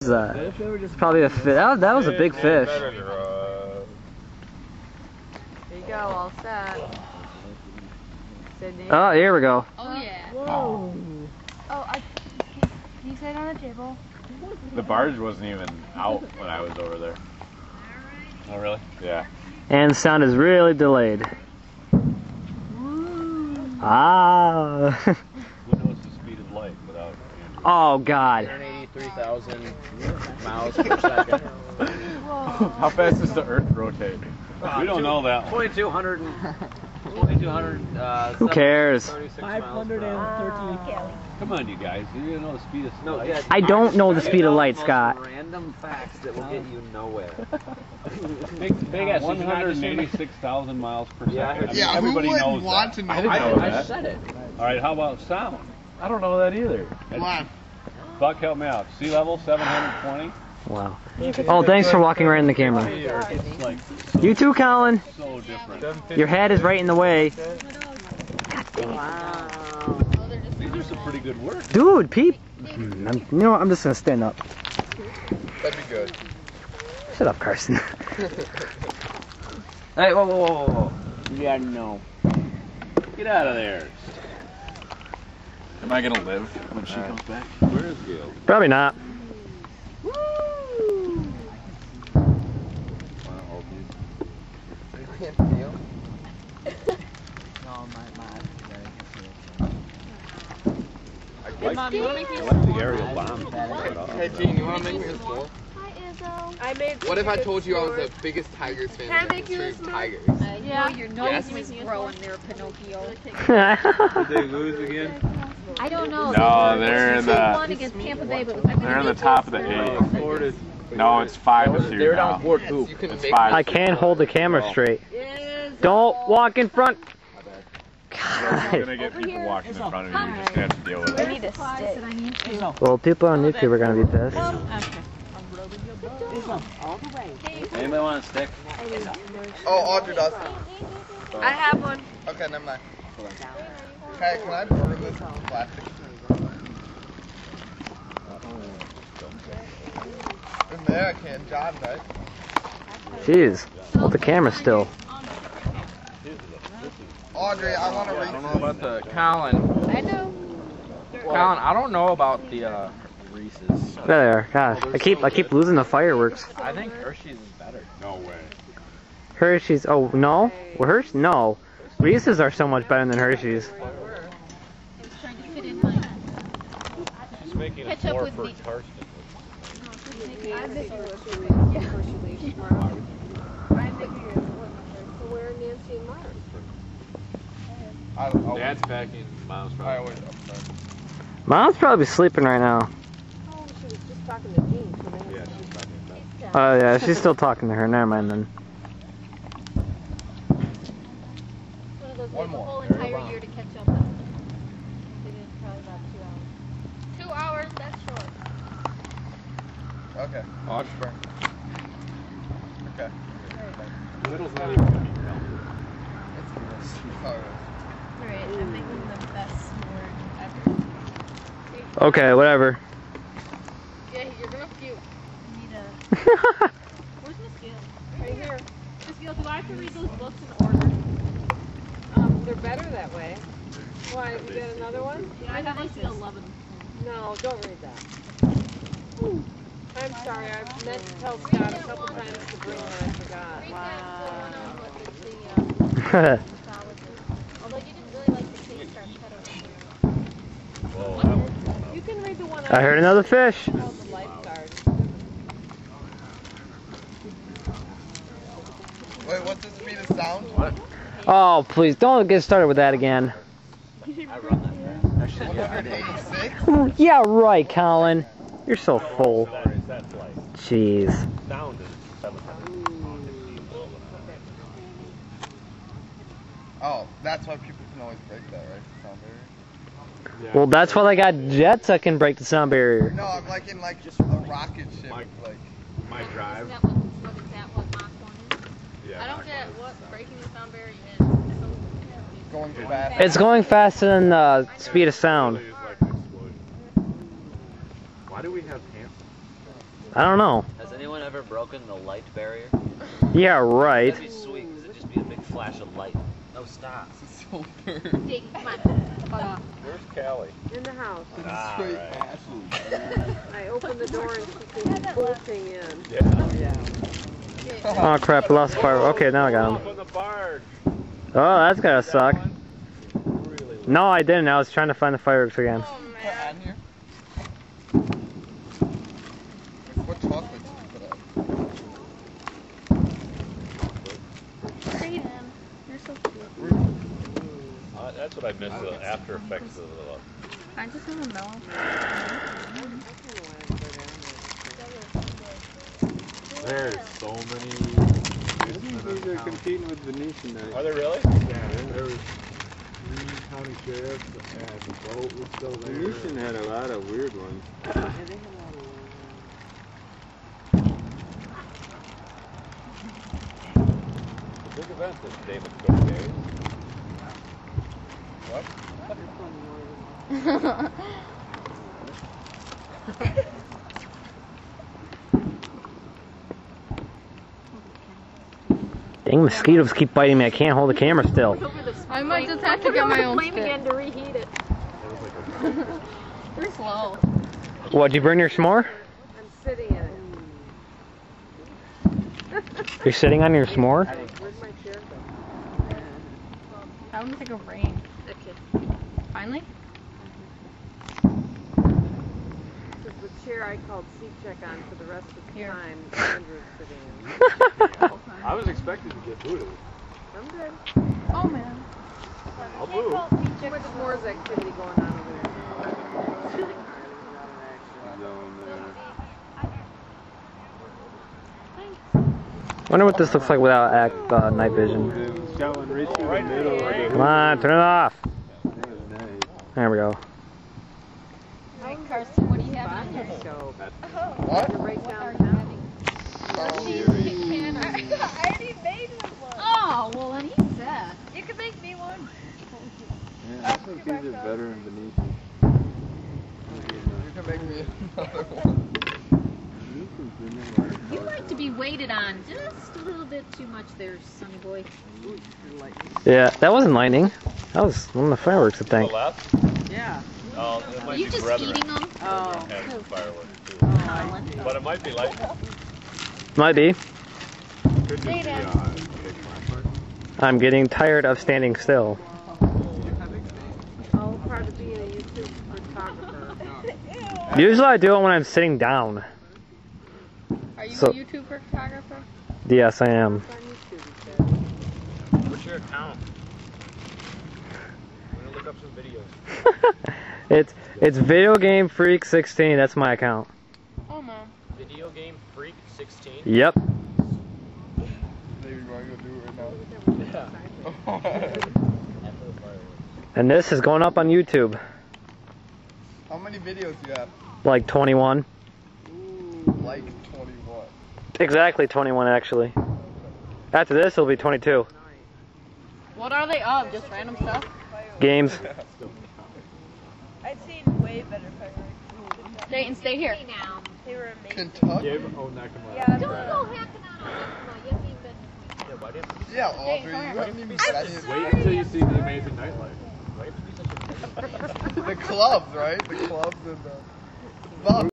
It's probably a fish. That was a big fish. There you go, all set. Sydney. Oh, here we go. Oh yeah. Whoa. Oh, can you set it on the table? The barge wasn't even out when I was over there. Oh, really? Yeah. And the sound is really delayed. Ah. Who knows the speed of light without Andrew? Oh, God. 183,000 miles per second. How fast does the Earth rotate? We don't know that one. 2,200. Who cares? 513. Come on, you guys. You know the speed of light. Yeah, I don't know the speed of light, Scott. Random facts that will get you nowhere. Big ass 186,000 miles per second. I mean, Yeah, everybody who would knows want that. to know I didn't that? know I that. said it. All right, how about sound? I don't know that either. Come on. Buck, help me out. Sea level 720. Wow. Oh, thanks for walking right in the camera. It's like You too, Colin. so different. Your head is right in the way. Wow. These are some pretty good work. Dude, peep. You know what? I'm just going to stand up. That'd be good. Shut up, Carson. Hey, whoa. Yeah, no. Get out of there. Am I gonna live when she comes back? Where is Gail? Probably not. I like the aerial bomb. Hey, Gene, you wanna make me a bowl? Hi, Izzo. I made. What if I told you I was the biggest Tigers fan? Can I in the make you history of this Tigers? Yeah, your nose Yes. was growing there, Pinocchio. Did they lose again? I don't know. No, they're in They the- won against Tampa Bay, but it was They're in the top of the eighth. No, it's 5-2 They're down now. 4-2. You can It's make five. I can't hold the camera straight. Don't walk in front. You're gonna get people walking in front of you. You're just gonna have to deal with I it. need a stick. Well, people on YouTube are going to be pissed. Anybody want a stick? Oh, Audrey does. I have one. Okay, never mind. Hey, can I borrow this plastic? In there, I can't. John, right? Jeez. Hold the camera still. Audrey, I want to read. I don't know about the Colin. I know. Colin, I don't know about the Reese's. There they are. God, I keep losing the fireworks. I think Hershey's is better. No way. Hershey's. Oh no. Well, Hershey's. No. Reese's are so much better than Hershey's. Trying to fit in my She's making a Catch up floor with for me. Karsten. I'm making where Nancy and Mark. I don't know. Dad's packing. Mom's I probably. always. I'm sorry. Mom's probably sleeping right now. Oh, she was just talking to Jean. So then Yeah, she's packing. Oh yeah, she's still talking to her. Never mind then. one of those One like the more. whole entire year to catch up. They did probably about 2 hours. 2 hours? That's short. Okay. Audrey. Okay. Little's not even gonna be melted. Sorry. Alright, I'm making the best word ever. Okay, whatever. Yeah, you're gonna puke. I need a... Where's Miss Gail? Right here. Miss Gail, do I have to read those books in order? They're better that way. Why? You got another one? Yeah, I have like the 11. No, don't read that. I'm sorry. I meant to tell Scott a couple times to bring one. I forgot. Recap the one Wow. on what the although you didn't really like the case You can read the one I heard another fish. called the lifeguard. Wait, what's the speed of sound? What? Oh, please don't get started with that again. I run that fast. Actually, yeah, I did. 186? Yeah, right, Colin. You're so full. That's like Jeez. sound is 700. Oh, that's why people can always break that, right? The sound barrier. Well, that's why they got jets that can break the sound barrier. No, I'm like in like just a rocket ship. Like- Like, My drive. What is that, what Mach 1 is? Yeah, I don't Mach get 1. what breaking the sound barrier is. going fast. It's going faster than the speed of sound. It's like an explosion. Why do we have campers? I don't know. Has anyone ever broken the light barrier? Yeah, right. That'd be sweet, because it'd just be a big flash of light. No, stop. So weird. Jake, come on. Where's Callie? In the house. Ah, Straight right. asses. I opened the door and she came bolting in. Yeah. Oh crap, I lost the fire. Okay, now I got him. Off on the barge. Oh, that's gotta suck. Really No, I didn't. I was trying to find the fireworks again. Oh, Put man. on here. What chocolate did you put on? Brayden, you're so cute. that's what I miss, the after effects of the... I just want to mellow. There's so many... These are competing with Venetian now. Are they really? Yeah, there was Green County Sheriff, and the boat was still there. Venetian had a lot of weird ones. The big event this David Cook Day. What? Dang, mosquitoes keep biting me. I can't hold the camera still. I might just have to get my own spit. Again to reheat it. You're slow. What, did you burn your s'more? I'm sitting in it. You're sitting on your s'more? Where's my chair go? I want to take a rain. Okay. Finally? This is the chair I called seat check on for the rest of the Here. time Andrew's sitting in. I was expecting to get booted. I'm good. Oh, man. I'll move. Too much s'mores activity going on over there. Wonder what this looks like without night vision. Showing right through the middle of the Come on, turn it off. There we go. Hi, Carson. What do you have in here? So, What? you're right What are you downtown. having? Oh, I already made one. Oh, well, then he's set. You can make me one. Yeah, I think these are better in Venetian. You can make me another one. You like to be waited on just a little bit too much there, sonny boy. Yeah, that wasn't lightning. That was one of the fireworks, I To the think. left? Yeah. Oh, it Are might you be just brethren. eating them? Oh. And fireworks too. Colin? But it might be light. Might be. Could just be big flashlight. I'm getting tired of standing still. Oh, part of being a YouTube photographer. Usually I do it when I'm sitting down. Are you So- a YouTube photographer? Yes, I am. It's on YouTube, he said. What's your account? I'm gonna look up some videos. It's Video Game Freak 16. That's my account. Oh, man. Video Game Freak 16. Yep. Maybe you want to go do it right now? And this is going up on YouTube. How many videos do you have? Like 21. Like 21. Exactly 21 actually. After this it'll be 22. What are they of? Just random stuff? Games. I'd seen way better fireworks. Stay here. Now. They were amazing. Kentucky? Give Onekama. Yeah, Don't go hacking on Onekama. You haven't even been. Yeah, why didn't Yeah, Audrey, you haven't even said it. Wait until you see the amazing nightlife. The clubs, right? The clubs and the...